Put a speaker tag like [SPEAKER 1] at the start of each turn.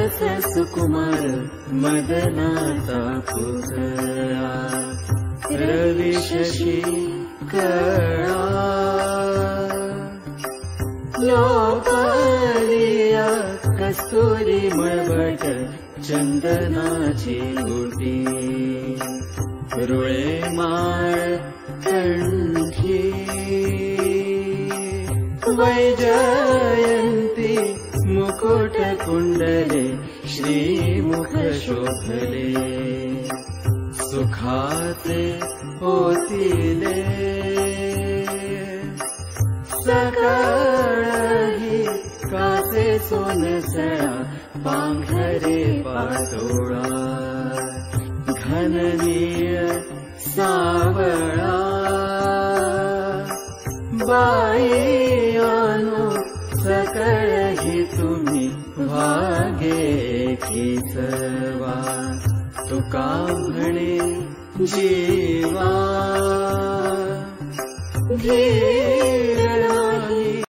[SPEAKER 1] रस सुकुमार मदनाचा पुतळा रवी शशी कळा लोकालिया कस्तुरी मळभट चंदनाची गुटी रुळे माळ कंठी वैजयंती मुकुट कुंडले श्रीमुख शोभले सुखाचे होतिले सकाळी कासे सोनसळा पांघरे पातोळा घननीळ सावळा बाई आणो सकळही तुम्ही भागे खिसवा तुका म्हणे जीवा